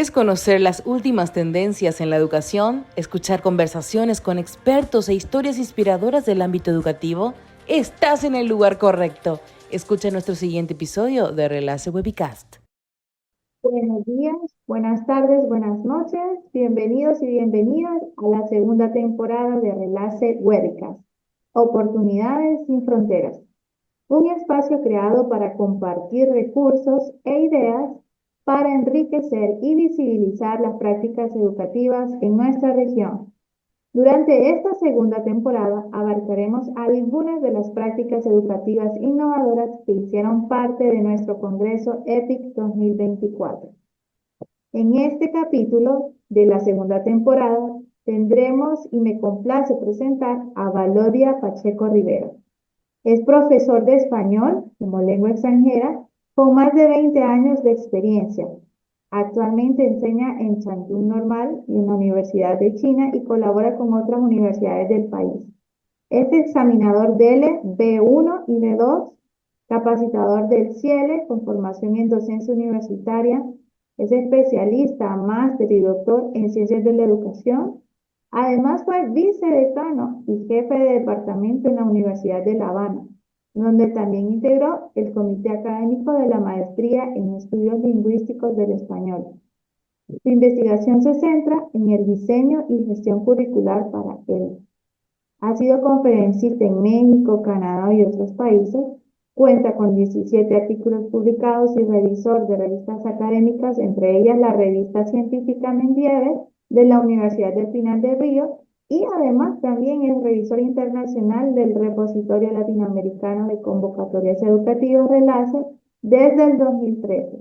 ¿Quieres conocer las últimas tendencias en la educación? ¿Escuchar conversaciones con expertos e historias inspiradoras del ámbito educativo? Estás en el lugar correcto. Escucha nuestro siguiente episodio de Relace Webcast. Buenos días, buenas tardes, buenas noches. Bienvenidos y bienvenidas a la segunda temporada de Relace Webcast, Oportunidades sin Fronteras. Un espacio creado para compartir recursos e ideas para enriquecer y visibilizar las prácticas educativas en nuestra región. Durante esta segunda temporada abarcaremos algunas de las prácticas educativas innovadoras que hicieron parte de nuestro Congreso EPIC 2024. En este capítulo de la segunda temporada tendremos y me complace presentar a Valodia Pacheco Rivera. Es profesor de español como lengua extranjera con más de 20 años de experiencia. Actualmente enseña en Changchun Normal y en la Universidad de China y colabora con otras universidades del país. Es examinador DELE B1 y B2, capacitador del CIELE con formación en docencia universitaria. Es especialista, máster y doctor en ciencias de la educación. Además fue vicedecano y jefe de departamento en la Universidad de La Habana, donde también integró el comité académico de la maestría en estudios lingüísticos del español. Su investigación se centra en el diseño y gestión curricular para él. Ha sido conferencista en México, Canadá y otros países. Cuenta con 17 artículos publicados y revisor de revistas académicas, entre ellas la revista científica Mendieves de la Universidad del Pinar del Río, y además también es revisor internacional del Repositorio Latinoamericano de Convocatorias Educativas Relace desde el 2013.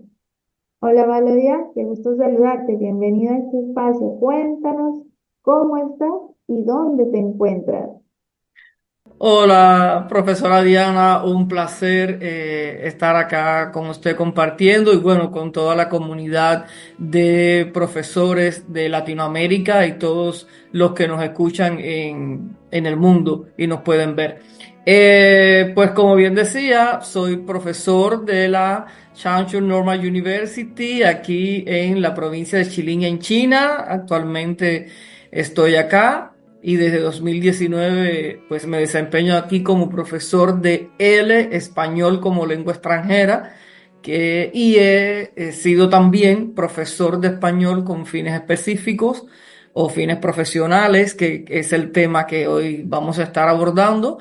Hola Valodia, qué gusto saludarte, bienvenida a este espacio. Cuéntanos cómo estás y dónde te encuentras. Hola, profesora Diana, un placer estar acá con usted compartiendo y bueno, con toda la comunidad de profesores de Latinoamérica y todos los que nos escuchan en el mundo y nos pueden ver. Pues como bien decía, soy profesor de la Changchun Normal University aquí en la provincia de Jilin en China. Actualmente estoy acá. Y desde 2019 pues me desempeño aquí como profesor de L, español como lengua extranjera, y he sido también profesor de español con fines específicos o fines profesionales, que es el tema que hoy vamos a estar abordando.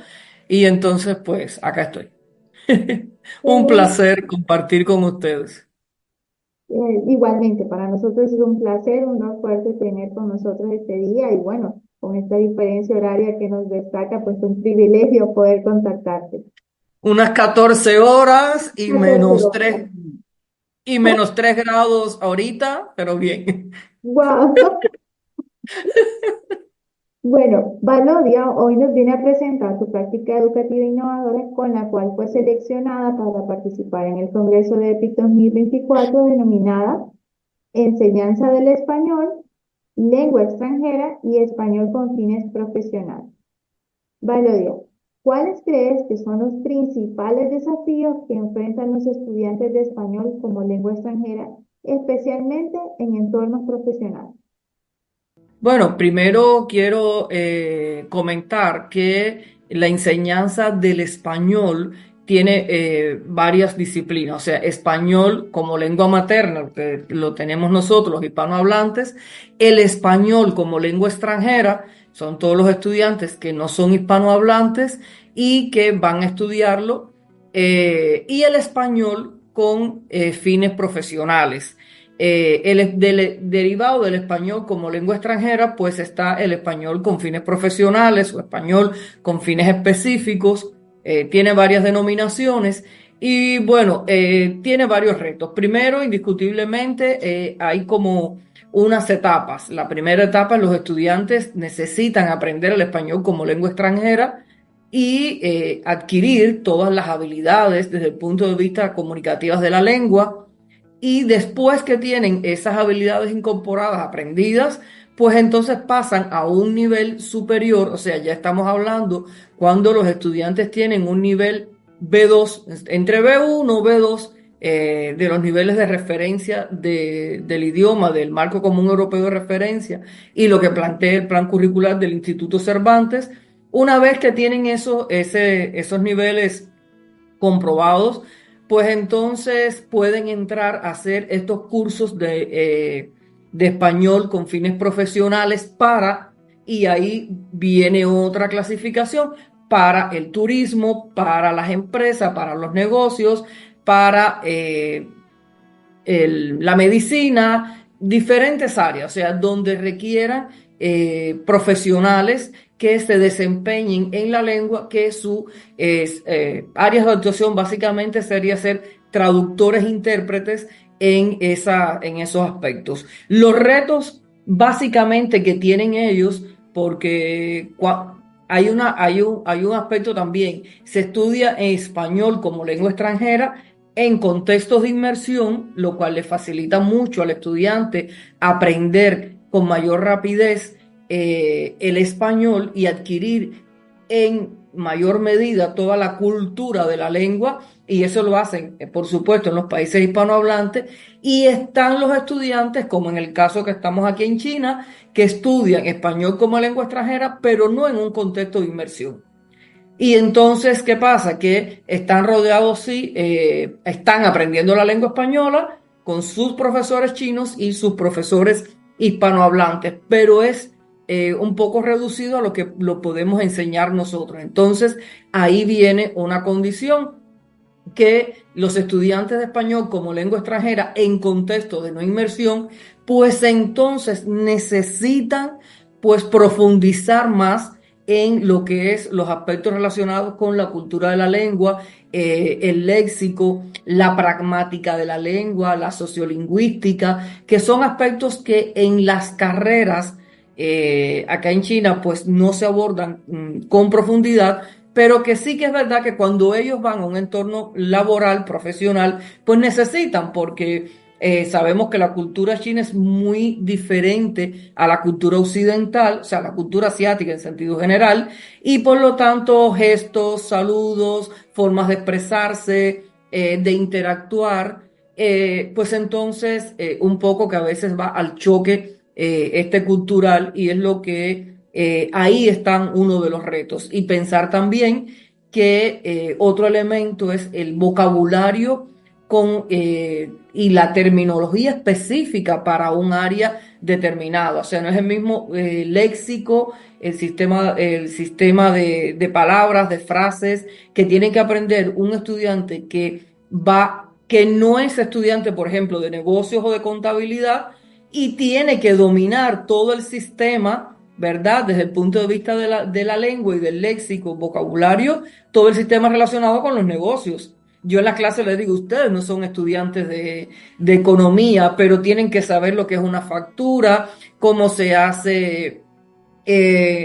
Y entonces pues acá estoy. Un placer compartir con ustedes. Igualmente, para nosotros es un placer, un honor fuerte tener con nosotros este día y bueno, con esta diferencia horaria que nos destaca, pues un privilegio poder contactarte. Unas 14 horas 14 horas. y menos 3 grados ahorita, pero bien. ¡Wow! Bueno, Valodia hoy nos viene a presentar su práctica educativa innovadora con la cual fue seleccionada para participar en el Congreso de EPIC 2024 denominada Enseñanza del Español, Lengua Extranjera y Español con fines profesionales. Valodia, ¿cuáles crees que son los principales desafíos que enfrentan los estudiantes de español como lengua extranjera, especialmente en entornos profesionales? Bueno, primero quiero comentar que la enseñanza del español tiene varias disciplinas, o sea, español como lengua materna, que lo tenemos nosotros, los hispanohablantes, el español como lengua extranjera, son todos los estudiantes que no son hispanohablantes y que van a estudiarlo, y el español con fines profesionales. Derivado del español como lengua extranjera, pues está el español con fines profesionales o español con fines específicos. Tiene varias denominaciones y bueno, tiene varios retos. Primero, indiscutiblemente, hay como unas etapas. La primera etapa, los estudiantes necesitan aprender el español como lengua extranjera y adquirir todas las habilidades desde el punto de vista comunicativas de la lengua. Y después que tienen esas habilidades incorporadas, aprendidas, pues entonces pasan a un nivel superior, o sea, ya estamos hablando cuando los estudiantes tienen un nivel B2, entre B1 y B2, de los niveles de referencia del idioma, del marco común europeo de referencia y lo que plantea el plan curricular del Instituto Cervantes. Una vez que tienen esos niveles comprobados, pues entonces pueden entrar a hacer estos cursos de español con fines profesionales y ahí viene otra clasificación para el turismo, para las empresas, para los negocios, para la medicina, diferentes áreas, o sea, donde requieran profesionales que se desempeñen en la lengua, que su áreas de actuación básicamente sería ser traductores, intérpretes en esos aspectos. Los retos básicamente que tienen ellos, porque hay un aspecto también, se estudia en español como lengua extranjera en contextos de inmersión, lo cual le facilita mucho al estudiante aprender con mayor rapidez el español y adquirir en mayor medida toda la cultura de la lengua, y eso lo hacen, por supuesto, en los países hispanohablantes, y están los estudiantes, como en el caso que estamos aquí en China, que estudian español como lengua extranjera, pero no en un contexto de inmersión. Y entonces, ¿qué pasa? Que están rodeados, sí, están aprendiendo la lengua española con sus profesores chinos y sus profesores hispanohablantes, pero es un poco reducido a lo que lo podemos enseñar nosotros. Entonces, ahí viene una condición que los estudiantes de español como lengua extranjera en contexto de no inmersión, pues entonces necesitan pues profundizar más en lo que es los aspectos relacionados con la cultura de la lengua, el léxico, la pragmática de la lengua, la sociolingüística, que son aspectos que en las carreras acá en China pues no se abordan con profundidad, pero que sí que es verdad que cuando ellos van a un entorno laboral, profesional, pues necesitan, porque sabemos que la cultura china es muy diferente a la cultura occidental, o sea, la cultura asiática en sentido general, y por lo tanto gestos, saludos, formas de expresarse, de interactuar, pues entonces un poco que a veces va al choque cultural, y es lo que ahí están uno de los retos. Y pensar también que otro elemento es el vocabulario y la terminología específica para un área determinada. O sea, no es el mismo léxico, el sistema de palabras, de frases que tiene que aprender un estudiante que no es estudiante, por ejemplo, de negocios o de contabilidad, y tiene que dominar todo el sistema, ¿verdad? Desde el punto de vista de la lengua y del léxico, vocabulario, todo el sistema relacionado con los negocios. Yo en la clase les digo, ustedes no son estudiantes de economía, pero tienen que saber lo que es una factura, cómo se hace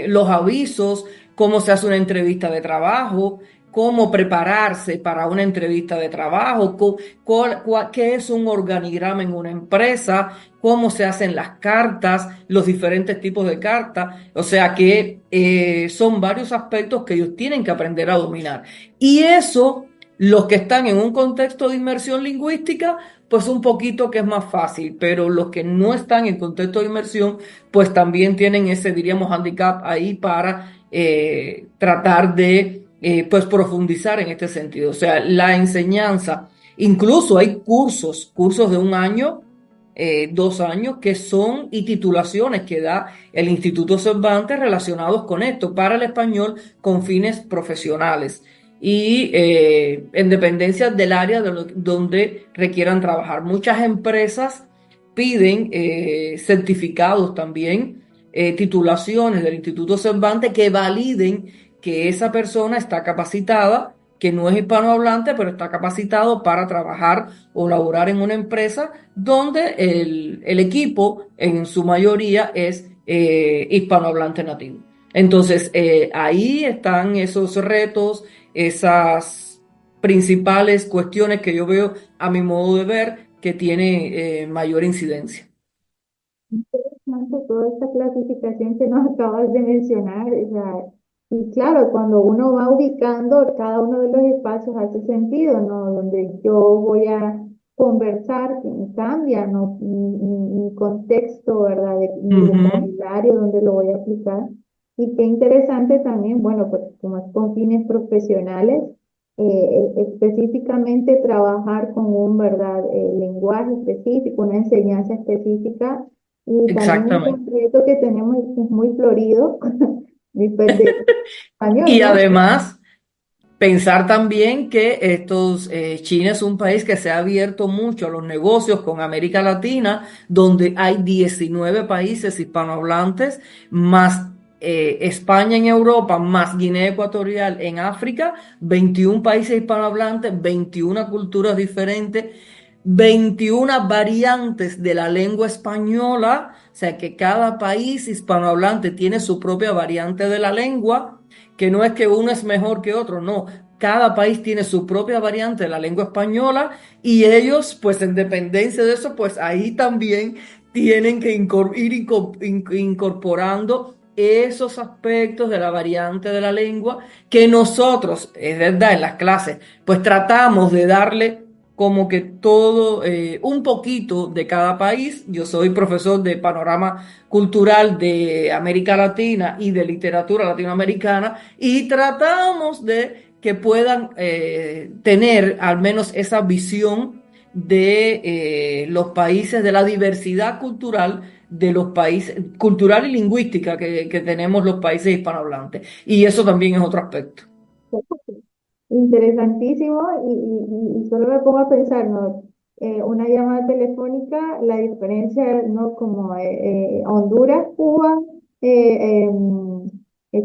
los avisos, cómo se hace una entrevista de trabajo, cómo prepararse para una entrevista de trabajo, qué es un organigrama en una empresa, cómo se hacen las cartas, los diferentes tipos de cartas. O sea que son varios aspectos que ellos tienen que aprender a dominar. Y eso, los que están en un contexto de inmersión lingüística, pues un poquito que es más fácil, pero los que no están en contexto de inmersión, pues también tienen ese, diríamos, handicap ahí para tratar de pues profundizar en este sentido. O sea, la enseñanza, incluso hay cursos de un año, 2 años, que son y titulaciones que da el Instituto Cervantes relacionados con esto para el español con fines profesionales y en dependencia del área donde requieran trabajar. Muchas empresas piden certificados también, titulaciones del Instituto Cervantes que validen que esa persona está capacitada, que no es hispanohablante, pero está capacitado para trabajar o laborar en una empresa donde el equipo en su mayoría es hispanohablante nativo. Entonces, ahí están esos retos, esas principales cuestiones que yo veo a mi modo de ver que tiene mayor incidencia. Interesante toda esta clasificación que nos acabas de mencionar. O sea, y claro, cuando uno va ubicando cada uno de los espacios hace sentido, ¿no? Donde yo voy a conversar cambia, ¿no? Mi contexto, ¿verdad? Mi Ujú. vocabulario, donde lo voy a aplicar. Y qué interesante también, bueno, pues como es con fines profesionales, específicamente trabajar con un, ¿verdad? Lenguaje específico, una enseñanza específica. Y también Exactamente. un reto que tenemos es muy florido, de español, Y ¿no? además, pensar también que China es un país que se ha abierto mucho a los negocios con América Latina, donde hay 19 países hispanohablantes, más España en Europa, más Guinea Ecuatorial en África, 21 países hispanohablantes, 21 culturas diferentes, 21 variantes de la lengua española, o sea que cada país hispanohablante tiene su propia variante de la lengua, que no es que uno es mejor que otro, no. Cada país tiene su propia variante de la lengua española y ellos, pues en dependencia de eso, pues ahí también tienen que incorporando esos aspectos de la variante de la lengua que nosotros, es verdad, en las clases, pues tratamos de darle como que todo, un poquito de cada país. Yo soy profesor de panorama cultural de América Latina y de literatura latinoamericana y tratamos de que puedan tener al menos esa visión de los países, de la diversidad cultural de los países, cultural y lingüística que tenemos los países hispanohablantes. Y eso también es otro aspecto. Interesantísimo y solo me pongo a pensar, ¿no? Una llamada telefónica, la diferencia, ¿no? Como Honduras, Cuba,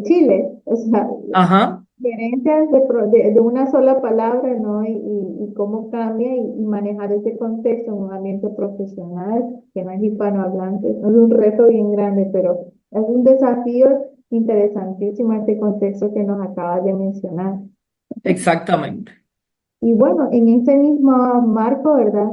Chile, o sea, Ajá, diferencias de una sola palabra, ¿no? Y cómo cambia y manejar ese contexto en un ambiente profesional que no es hispanohablante, es un reto bien grande, pero es un desafío interesantísimo este contexto que nos acabas de mencionar. exactamente. Y bueno, en ese mismo marco, ¿verdad?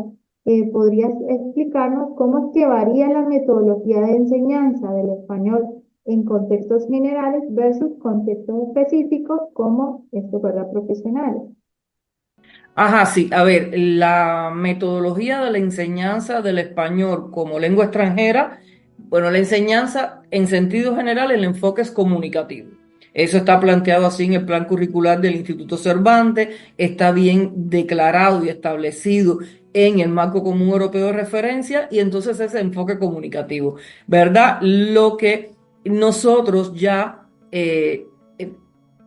¿Podrías explicarnos cómo es que varía la metodología de enseñanza del español en contextos generales versus contextos específicos como estos, ¿verdad? Profesionales. Ajá, sí. A ver, la metodología de la enseñanza del español como lengua extranjera, bueno, la enseñanza en sentido general, el enfoque es comunicativo. Eso está planteado así en el plan curricular del Instituto Cervantes, está bien declarado y establecido en el marco común europeo de referencia y entonces ese enfoque comunicativo, ¿verdad? Lo que nosotros ya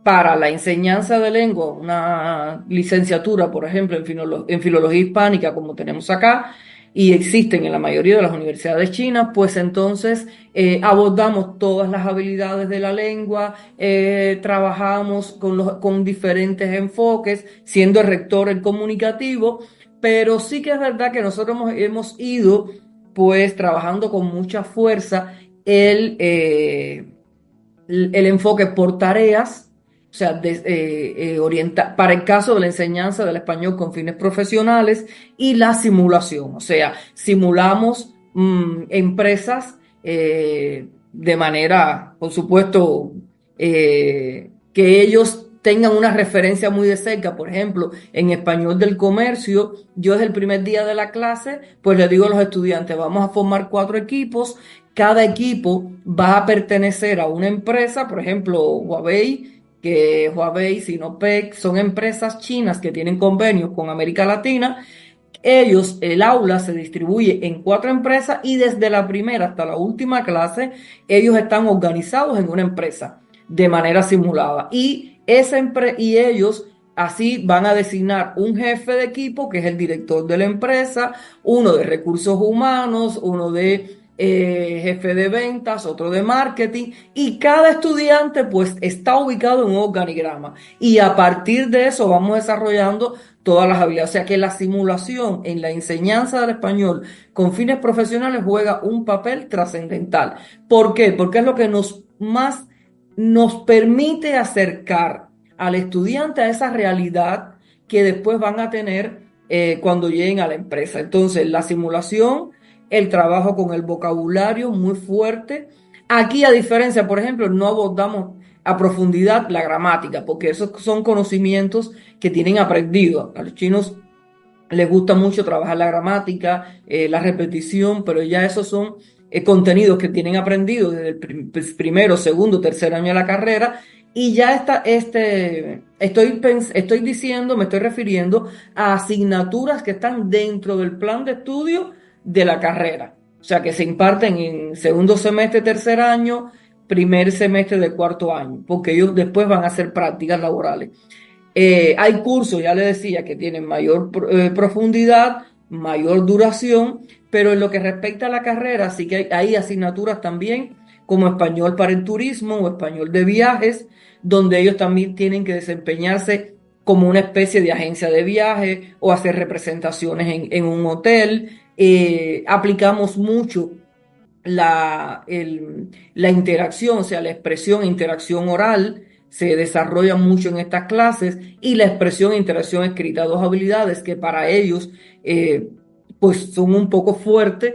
para la enseñanza de lengua, una licenciatura, por ejemplo, en filología hispánica, como tenemos acá, y existen en la mayoría de las universidades chinas, pues entonces abordamos todas las habilidades de la lengua, trabajamos con diferentes enfoques, siendo el rector el comunicativo, pero sí que es verdad que nosotros hemos ido pues trabajando con mucha fuerza el, eh, el enfoque por tareas, o sea, para el caso de la enseñanza del español con fines profesionales y la simulación, o sea, simulamos empresas de manera, por supuesto, que ellos tengan una referencia muy de cerca. Por ejemplo, en español del comercio, yo desde el primer día de la clase, pues le digo a los estudiantes, vamos a formar 4 equipos, cada equipo va a pertenecer a una empresa, por ejemplo, Huawei, Sinopec, son empresas chinas que tienen convenios con América Latina. Ellos, el aula se distribuye en 4 empresas y desde la primera hasta la última clase, ellos están organizados en una empresa de manera simulada. Y ellos así van a designar un jefe de equipo, que es el director de la empresa, uno de recursos humanos, uno de jefe de ventas, otro de marketing, y cada estudiante pues está ubicado en un organigrama. Y a partir de eso vamos desarrollando todas las habilidades. O sea que la simulación en la enseñanza del español con fines profesionales juega un papel trascendental. ¿Por qué? Porque es lo que más nos permite acercar al estudiante a esa realidad que después van a tener cuando lleguen a la empresa. Entonces, la simulación, el trabajo con el vocabulario muy fuerte. Aquí, a diferencia, por ejemplo, no abordamos a profundidad la gramática, porque esos son conocimientos que tienen aprendido. A los chinos les gusta mucho trabajar la gramática, la repetición, pero ya esos son contenidos que tienen aprendido desde el primero, segundo, tercer año de la carrera. Y ya estoy diciendo, me estoy refiriendo a asignaturas que están dentro del plan de estudio de la carrera. O sea, que se imparten en segundo semestre, tercer año, primer semestre de cuarto año, porque ellos después van a hacer prácticas laborales. Hay cursos, ya le decía, que tienen mayor profundidad, mayor duración, pero en lo que respecta a la carrera, sí que hay asignaturas también como español para el turismo o español de viajes, donde ellos también tienen que desempeñarse como una especie de agencia de viaje o hacer representaciones en un hotel. Aplicamos mucho la interacción, o sea, la expresión e interacción oral se desarrolla mucho en estas clases y la expresión e interacción escrita, dos habilidades que para ellos pues son un poco fuertes,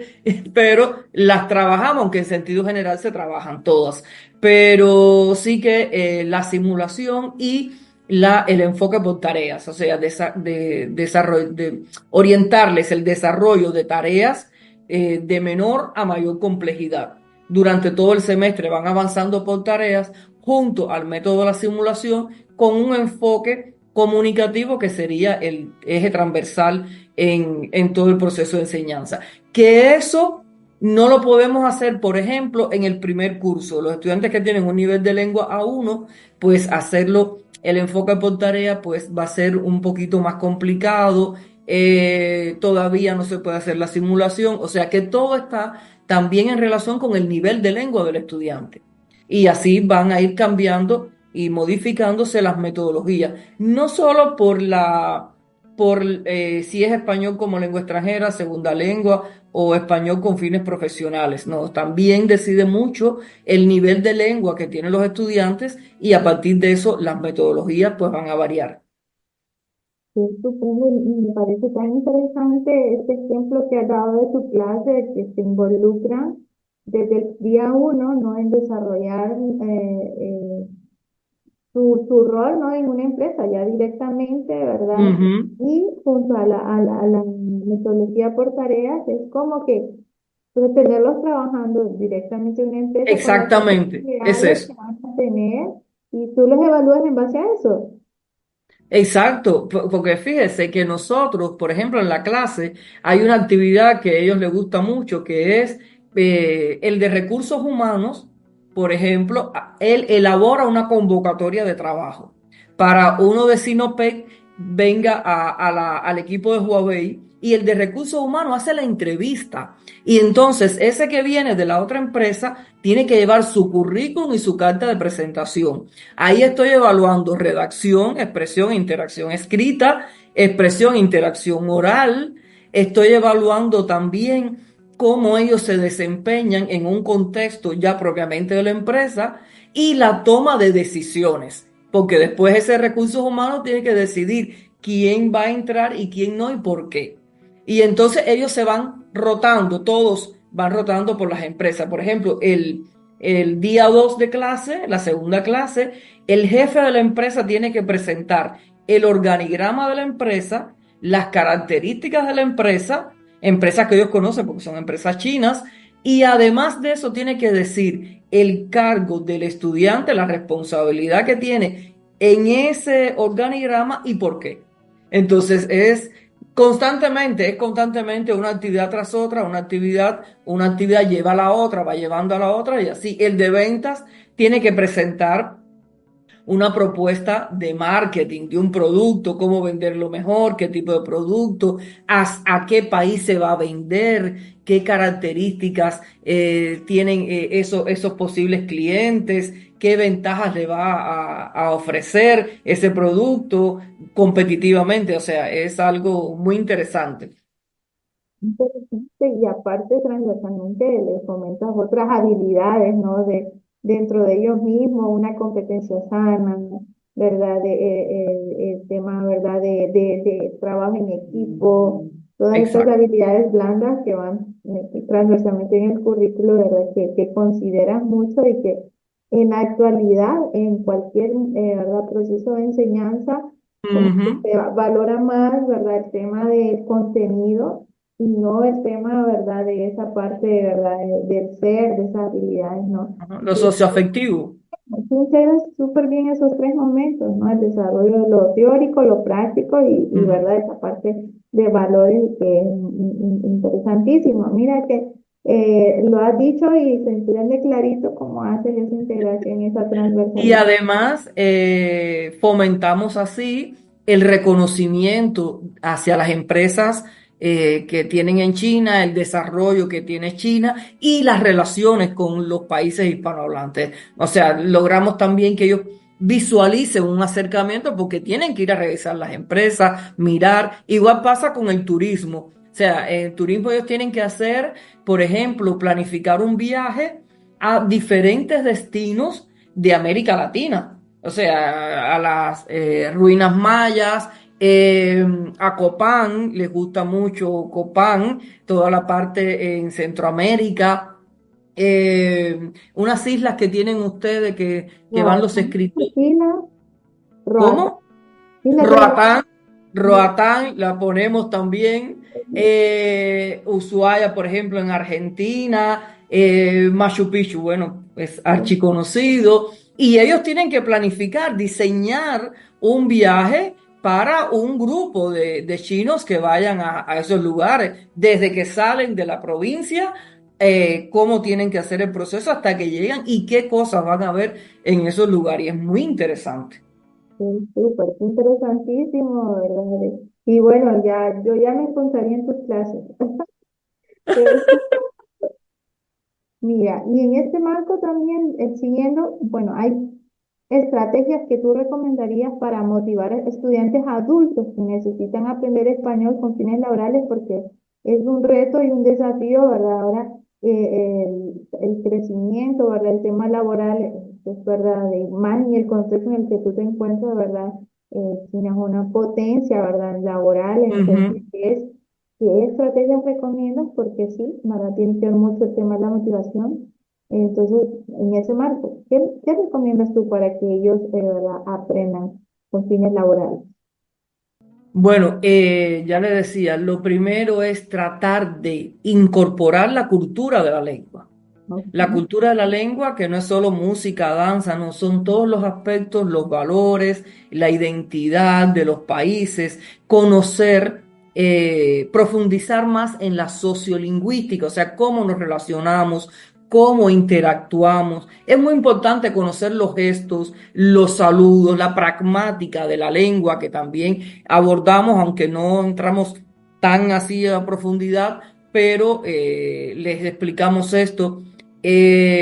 pero las trabajamos, aunque en sentido general se trabajan todas. Pero sí que la simulación y el enfoque por tareas, o sea, de orientarles el desarrollo de tareas de menor a mayor complejidad. Durante todo el semestre van avanzando por tareas junto al método de la simulación con un enfoque comunicativo que sería el eje transversal en todo el proceso de enseñanza. Que eso no lo podemos hacer, por ejemplo, en el primer curso. Los estudiantes que tienen un nivel de lengua A1, pues hacerlo, el enfoque por tarea, pues va a ser un poquito más complicado. Todavía no se puede hacer la simulación, o sea que todo está también en relación con el nivel de lengua del estudiante. Y así van a ir cambiando y modificándose las metodologías, no solo por si es español como lengua extranjera, segunda lengua o español con fines profesionales, no, también decide mucho el nivel de lengua que tienen los estudiantes y a partir de eso las metodologías pues van a variar. Sí, estupendo, y me parece tan interesante este ejemplo que has dado de tu clase, de que se involucran desde el día uno, ¿no? En desarrollar su rol, ¿no? En una empresa ya directamente, ¿verdad? Ujú. Y junto a la metodología por tareas, es como que pues, tenerlos trabajando directamente en una empresa con los procesos Exactamente, es reales que eso. van a tener y tú los evalúas en base a eso. Exacto, porque fíjese que nosotros, por ejemplo, en la clase hay una actividad que a ellos les gusta mucho, que es el de recursos humanos. Por ejemplo, él elabora una convocatoria de trabajo para uno de Sinopec venga al equipo de Huawei y el de recursos humanos hace la entrevista. Y entonces ese que viene de la otra empresa tiene que llevar su currículum y su carta de presentación. Ahí estoy evaluando redacción, expresión, e interacción escrita, expresión, e interacción oral. Estoy evaluando también cómo ellos se desempeñan en un contexto ya propiamente de la empresa y la toma de decisiones, porque después ese recursos humanos tiene que decidir quién va a entrar y quién no y por qué. Y entonces ellos se van rotando, todos van rotando por las empresas. Por ejemplo, el día 2 de clase, la segunda clase, el jefe de la empresa tiene que presentar el organigrama de la empresa, las características de la empresa, empresas que ellos conocen porque son empresas chinas, y además de eso tiene que decir el cargo del estudiante, la responsabilidad que tiene en ese organigrama y por qué. Entonces es constantemente una actividad tras otra, una actividad lleva a la otra, va llevando a la otra y así. El de ventas tiene que presentar una propuesta de marketing de un producto, cómo venderlo mejor, qué tipo de producto, a qué país se va a vender, qué características tienen esos posibles clientes, qué ventajas le va a ofrecer ese producto competitivamente. O sea, es algo muy interesante. Interesante, y aparte transversalmente les fomentas otras habilidades, ¿no? Dentro de ellos mismos, una competencia sana, ¿verdad? El tema, ¿verdad? De trabajo en equipo, todas estas Exacto. habilidades blandas que van transversalmente en el currículo, ¿verdad? Que consideras mucho y que en la actualidad, en cualquier, ¿verdad? Proceso de enseñanza, como que Ujú. se valora más, ¿verdad? El tema del contenido y no el tema, ¿verdad? De esa parte, ¿verdad? Del ser, de esas habilidades, ¿no? Ajá. Lo socioafectivo. Tú integras súper bien esos tres momentos, ¿no? El desarrollo de lo teórico, lo práctico Ujú. ¿verdad? Esa parte de valores que es interesantísimo. Mira que lo has dicho y se entiende clarito cómo haces esa integración y esa Y transversalidad. además fomentamos así el reconocimiento hacia las empresas que tienen en China, el desarrollo que tiene China y las relaciones con los países hispanohablantes. O sea, logramos también que ellos visualicen un acercamiento porque tienen que ir a revisar las empresas, mirar. Igual pasa con el turismo. O sea, en el turismo ellos tienen que hacer, por ejemplo, planificar un viaje a diferentes destinos de América Latina, o sea, a las ruinas mayas, a Copán, les gusta mucho Copán, toda la parte en Centroamérica, unas islas que tienen ustedes que van los Roatán, escritores, Aquila, Roatán, ¿cómo? Islas de Roatán. Roatán, Roatán la ponemos también. Ushuaia, por ejemplo, en Argentina. Machu Picchu, bueno, es archiconocido. Y ellos tienen que planificar, diseñar un viaje para un grupo de chinos que vayan a esos lugares, desde que salen de la provincia, cómo tienen que hacer el proceso hasta que llegan y qué cosas van a ver en esos lugares. Y es muy interesante. Sí, súper, qué interesantísimo, ¿verdad? Y bueno, yo ya me encontraría en tus clases. Mira, y en este marco también, siguiendo, bueno, hay estrategias que tú recomendarías para motivar a estudiantes adultos que necesitan aprender español con fines laborales, porque es un reto y un desafío, ¿verdad? Ahora, el crecimiento, ¿verdad? El tema laboral, es verdad, más en el contexto en el que tú te encuentras, ¿verdad? Tienes una potencia, ¿verdad? Laboral, entonces, Ujú. ¿qué estrategias recomiendas? Porque sí, ¿verdad? Tiene que ver mucho el tema de la motivación. Entonces, en ese marco, ¿qué recomiendas tú para que ellos ¿verdad? aprendan con fines laborales? Bueno, ya le decía, lo primero es tratar de incorporar la cultura de la lengua. La Ok. cultura de la lengua, que no es solo música, danza, no, son todos los aspectos, los valores, la identidad de los países, conocer, profundizar más en la sociolingüística, o sea, cómo nos relacionamos, cómo interactuamos. Es muy importante conocer los gestos, los saludos, la pragmática de la lengua, que también abordamos, aunque no entramos tan así a profundidad, pero les explicamos esto.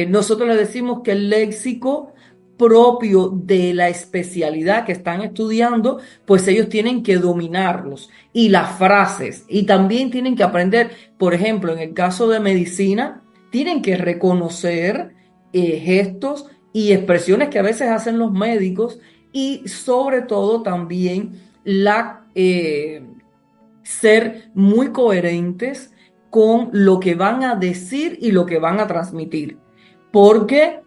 Nosotros le decimos que el léxico propio de la especialidad que están estudiando, pues ellos tienen que dominarlos y las frases y también tienen que aprender, por ejemplo, en el caso de medicina, tienen que reconocer gestos y expresiones que a veces hacen los médicos y sobre todo también la ser muy coherentes con lo que van a decir y lo que van a transmitir. Porque,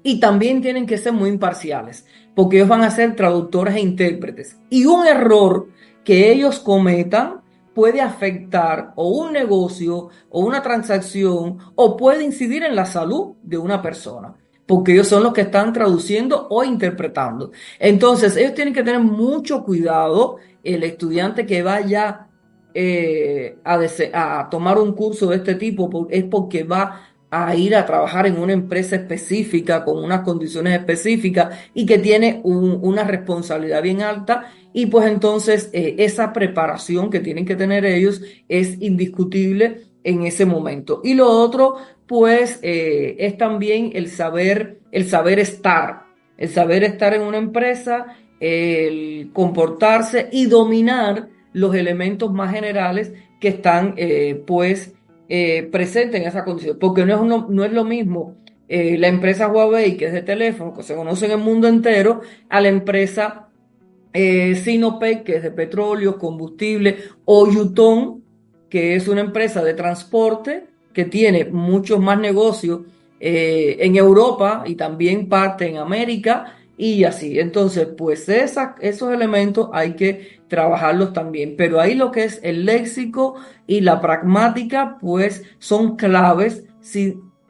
y también tienen que ser muy imparciales, porque ellos van a ser traductores e intérpretes. Y un error que ellos cometan puede afectar o un negocio o una transacción o puede incidir en la salud de una persona, porque ellos son los que están traduciendo o interpretando. Entonces, ellos tienen que tener mucho cuidado el estudiante que vaya a tomar un curso de este tipo es porque va a ir a trabajar en una empresa específica, con unas condiciones específicas y que tiene una responsabilidad bien alta. Y pues entonces esa preparación que tienen que tener ellos es indiscutible en ese momento. Y lo otro, pues, es también el saber estar en una empresa, el comportarse y dominar los elementos más generales que están pues presentes en esa condición. Porque no es lo mismo la empresa Huawei, que es de teléfono, que se conoce en el mundo entero, a la empresa Sinopec, que es de petróleo, combustible, o Yutong, que es una empresa de transporte que tiene muchos más negocios en Europa y también parte en América y así. Entonces, pues esos elementos hay que trabajarlos también. Pero ahí lo que es el léxico y la pragmática, pues son claves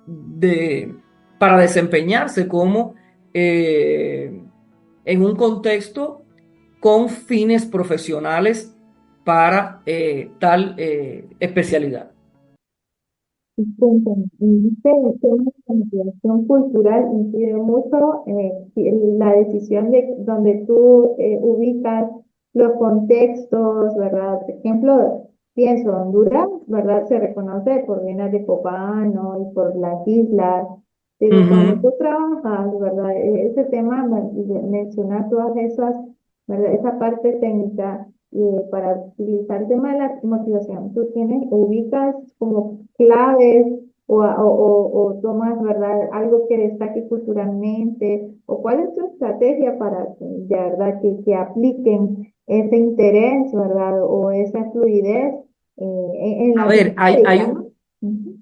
de, para desempeñarse como eh, en un contexto con fines profesionales para tal especialidad. Cuéntame, el tema de la motivación cultural incide mucho la decisión de donde tú ubicas los contextos, ¿verdad? Por ejemplo, pienso, Honduras, ¿verdad? Se reconoce por Venas de Copano y por las islas, pero cuando Ujú. tú trabajas, ¿verdad? Ese tema, de mencionar todas esas, ¿verdad? Esa parte técnica para utilizar el tema de la motivación, tú tienes, ubicas como claves o tomas, ¿verdad? Algo que destaque culturalmente, o cuál es tu estrategia para, de verdad, que apliquen ese interés, ¿verdad? O esa fluidez en A ver, Latinoamérica, ¿no? Ujú.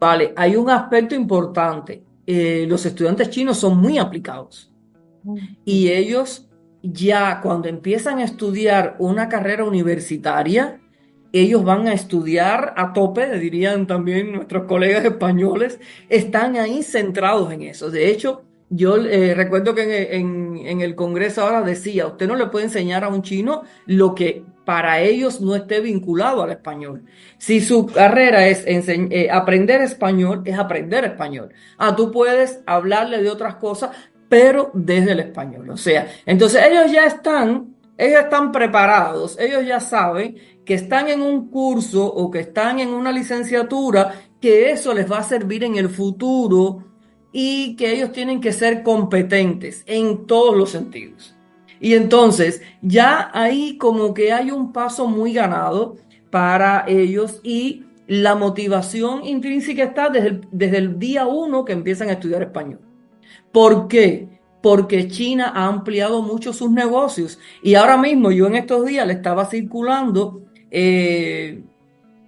vale, hay un aspecto importante. Los estudiantes chinos son muy aplicados y Ujú. ellos ya cuando empiezan a estudiar una carrera universitaria, ellos van a estudiar a tope, dirían también nuestros colegas españoles, están ahí centrados en eso. De hecho, yo recuerdo que en el Congreso ahora decía, usted no le puede enseñar a un chino lo que para ellos no esté vinculado al español. Si su carrera es aprender español, es aprender español. Ah, tú puedes hablarle de otras cosas, pero desde el español. O sea, entonces ellos están preparados, ellos ya saben que están en un curso o que están en una licenciatura, que eso les va a servir en el futuro y que ellos tienen que ser competentes en todos los sentidos. Y entonces ya ahí como que hay un paso muy ganado para ellos y la motivación intrínseca está desde el día uno que empiezan a estudiar español. ¿Por qué? Porque China ha ampliado mucho sus negocios. Y ahora mismo yo en estos días le estaba circulando el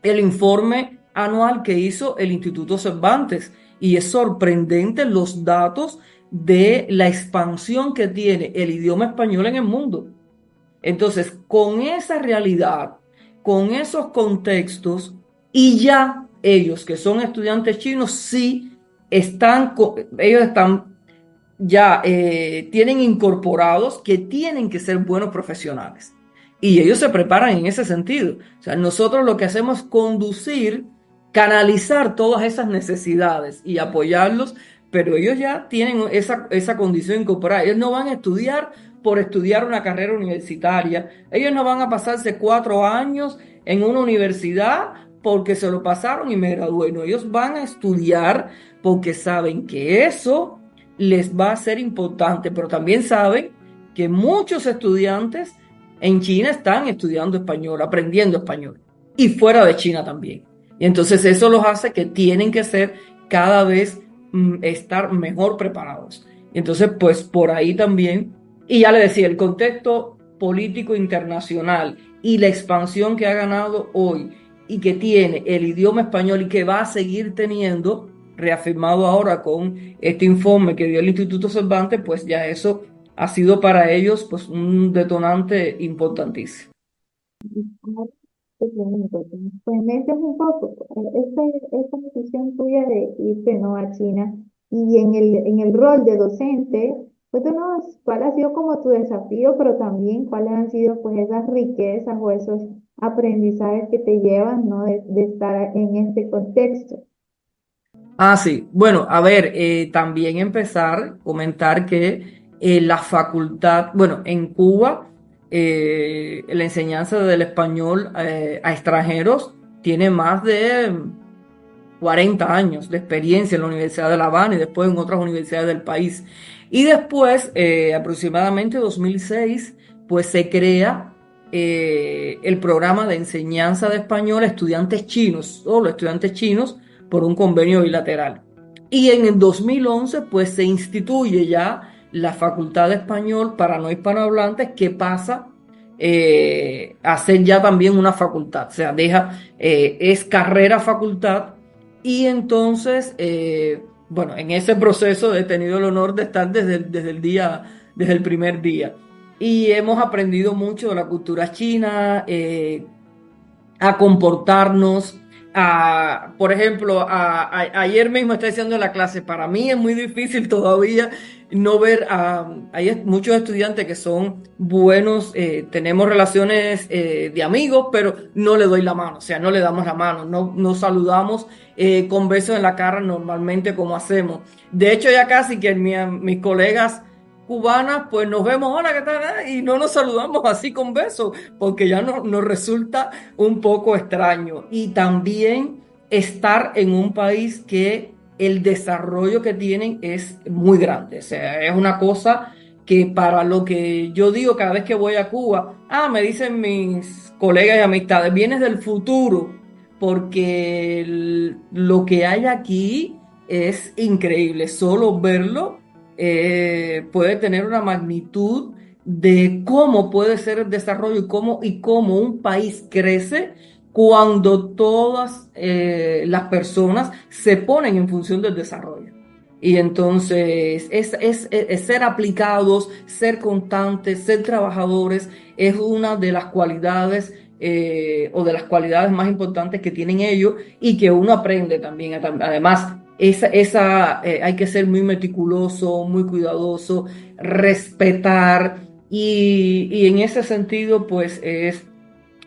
informe anual que hizo el Instituto Cervantes. Y es sorprendente los datos de la expansión que tiene el idioma español en el mundo. Entonces, con esa realidad, con esos contextos, y ya ellos que son estudiantes chinos, sí ellos están ya tienen incorporados que tienen que ser buenos profesionales. Y ellos se preparan en ese sentido. O sea, nosotros lo que hacemos es conducir, canalizar todas esas necesidades y apoyarlos, pero ellos ya tienen esa condición incorporada. Ellos no van a estudiar por estudiar una carrera universitaria. Ellos no van a pasarse 4 años en una universidad porque se lo pasaron y me gradué. No, ellos van a estudiar porque saben que eso les va a ser importante, pero también saben que muchos estudiantes en China están estudiando español, aprendiendo español, y fuera de China también. Y entonces eso los hace que tienen que ser cada vez estar mejor preparados. Y entonces, pues por ahí también, y ya le decía, el contexto político internacional y la expansión que ha ganado hoy y que tiene el idioma español y que va a seguir teniendo, reafirmado ahora con este informe que dio el Instituto Cervantes, pues ya eso ha sido para ellos pues un detonante importantísimo. Ahora te pregunto, pues me dices un poco, esta decisión tuya de irte no a China y en el rol de docente, pues cuál ha sido como tu desafío, pero también cuáles han sido pues esas riquezas o esos aprendizajes que te llevan, ¿no? De estar en este contexto. Ah, sí. Bueno, a ver, también empezar, comentar que la facultad, bueno, en Cuba, la enseñanza del español a extranjeros tiene más de 40 años de experiencia en la Universidad de La Habana y después en otras universidades del país. Y después, aproximadamente 2006, pues se crea el programa de enseñanza de español a estudiantes chinos, solo estudiantes chinos, por un convenio bilateral. Y en el 2011, pues se instituye ya la Facultad de Español para no hispanohablantes que pasa a ser ya también una facultad, o sea, es carrera facultad y entonces, bueno, en ese proceso he tenido el honor de estar desde el día desde el primer día. Y hemos aprendido mucho de la cultura china, a comportarnos. Por ejemplo, ayer mismo estoy diciendo en la clase, para mí es muy difícil todavía no ver hay muchos estudiantes que son buenos, tenemos relaciones de amigos, pero no le doy la mano, o sea, no le damos la mano, no saludamos con besos en la cara normalmente como hacemos. De hecho, ya casi que mis colegas cubanas, pues nos vemos, hola, ¿qué tal? Y no nos saludamos así con besos, porque ya nos resulta un poco extraño. Y también estar en un país que el desarrollo que tienen es muy grande. O sea, es una cosa que para lo que yo digo cada vez que voy a Cuba, me dicen mis colegas y amistades, vienes del futuro, porque lo que hay aquí es increíble. Solo verlo puede tener una magnitud de cómo puede ser el desarrollo y cómo un país crece cuando todas las personas se ponen en función del desarrollo. Y entonces es ser aplicados, ser constantes, ser trabajadores, es una de las cualidades o de las cualidades más importantes que tienen ellos y que uno aprende también. Además, hay que ser muy meticuloso, muy cuidadoso, respetar y en ese sentido, pues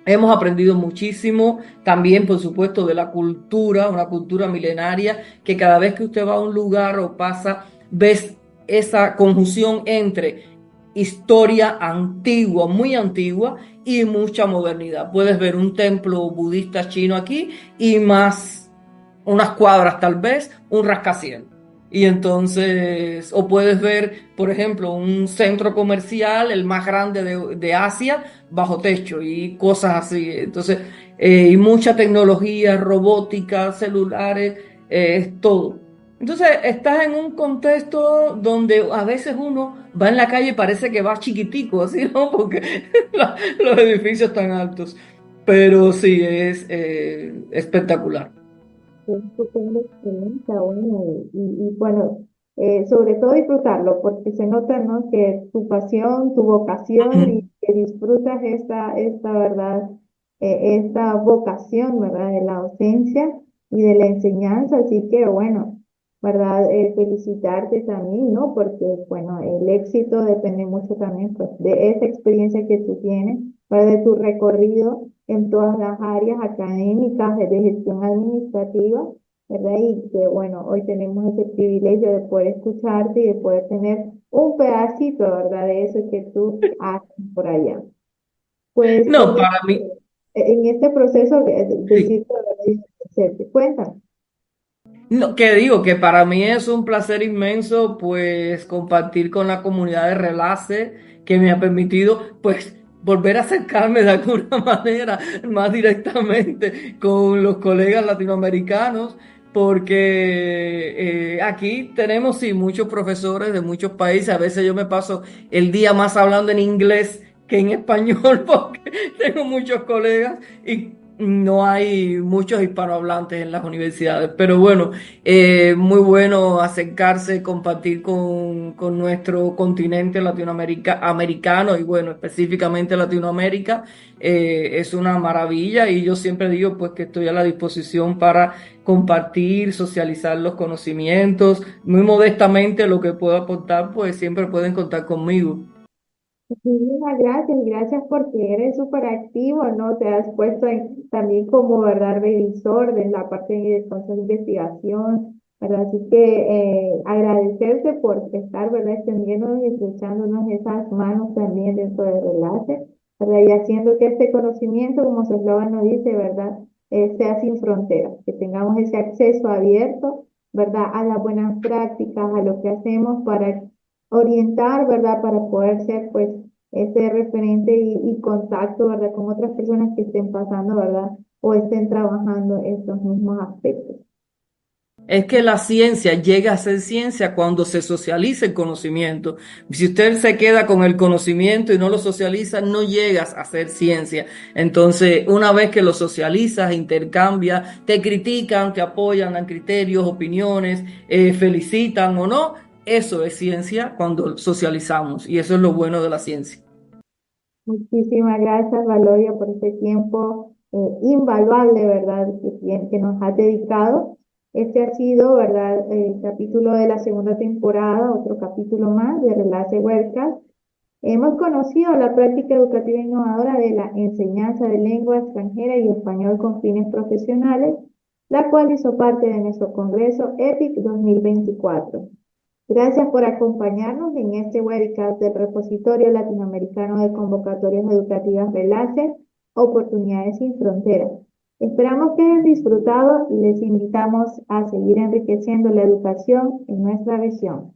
hemos aprendido muchísimo, también por supuesto de la cultura, una cultura milenaria, que cada vez que usted va a un lugar o pasa, ves esa conjunción entre historia antigua, muy antigua, y mucha modernidad. Puedes ver un templo budista chino aquí y más unas cuadras tal vez, un rascacielos. Y entonces, o puedes ver, por ejemplo, un centro comercial, el más grande de Asia, bajo techo y cosas así. Entonces, y mucha tecnología, robótica, celulares, todo. Entonces, estás en un contexto donde a veces uno va en la calle y parece que va chiquitico, así, ¿no? Porque los edificios están altos. Pero sí, es espectacular. Es estupenda experiencia, bueno, bueno, sobre todo disfrutarlo, porque se nota, ¿no? Que tu pasión, tu vocación y que disfrutas esta verdad, esta vocación, ¿verdad? De la docencia y de la enseñanza, así que bueno, ¿verdad? Felicitarte también, ¿no? Porque, bueno, el éxito depende mucho también, pues, de esa experiencia que tú tienes, ¿verdad? De tu recorrido en todas las áreas académicas, de gestión administrativa, ¿verdad? Y que bueno, hoy tenemos ese privilegio de poder escucharte y de poder tener un pedacito, ¿verdad? De eso que tú haces por allá. Pues No, para mí, en este proceso de sí. ciclo de te cuentan. No, que digo que para mí es un placer inmenso pues compartir con la comunidad de Relace que me ha permitido pues volver a acercarme de alguna manera más directamente con los colegas latinoamericanos porque aquí tenemos sí muchos profesores de muchos países, a veces yo me paso el día más hablando en inglés que en español porque tengo muchos colegas y no hay muchos hispanohablantes en las universidades, pero bueno, muy bueno acercarse, compartir con nuestro continente americano y bueno, específicamente Latinoamérica, es una maravilla y yo siempre digo pues que estoy a la disposición para compartir, socializar los conocimientos, muy modestamente lo que puedo aportar, pues siempre pueden contar conmigo. Muchísimas gracias, gracias porque eres súper activo, ¿no? Te has puesto también como, ¿verdad? Revisor de la parte de cosas de investigación, ¿verdad? Así que agradecerte por estar, ¿verdad? Extendiéndonos y estrechándonos esas manos también dentro del enlace, ¿verdad? Y haciendo que este conocimiento, como su eslogan nos dice, ¿verdad? Sea sin fronteras, que tengamos ese acceso abierto, ¿verdad? A las buenas prácticas, a lo que hacemos para orientar, ¿verdad? Para poder ser, pues, ese referente y contacto, ¿verdad? Con otras personas que estén pasando, ¿verdad? O estén trabajando estos mismos aspectos. Es que la ciencia llega a ser ciencia cuando se socializa el conocimiento. Si usted se queda con el conocimiento y no lo socializa, no llegas a ser ciencia. Entonces, una vez que lo socializas, intercambias, te critican, te apoyan, dan criterios, opiniones, felicitan o no, eso es ciencia cuando socializamos, y eso es lo bueno de la ciencia. Muchísimas gracias, Valoria, por este tiempo invaluable, ¿verdad?, que nos has dedicado. Este ha sido, ¿verdad?, el capítulo de la segunda temporada, otro capítulo más de Relace Webcast. Hemos conocido la práctica educativa innovadora de la enseñanza de lengua extranjera y español con fines profesionales, la cual hizo parte de nuestro Congreso EPIC 2024. Gracias por acompañarnos en este webcast del Repositorio Latinoamericano de Convocatorias Educativas Relace, Oportunidades sin Fronteras. Esperamos que hayan disfrutado y les invitamos a seguir enriqueciendo la educación en nuestra región.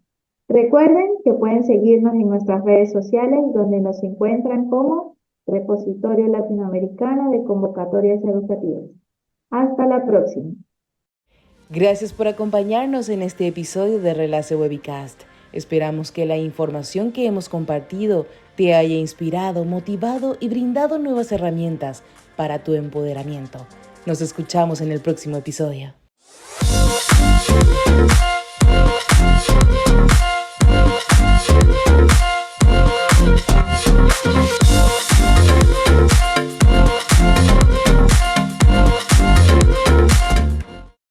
Recuerden que pueden seguirnos en nuestras redes sociales, donde nos encuentran como Repositorio Latinoamericano de Convocatorias Educativas. Hasta la próxima. Gracias por acompañarnos en este episodio de Relace Webcast. Esperamos que la información que hemos compartido te haya inspirado, motivado y brindado nuevas herramientas para tu empoderamiento. Nos escuchamos en el próximo episodio.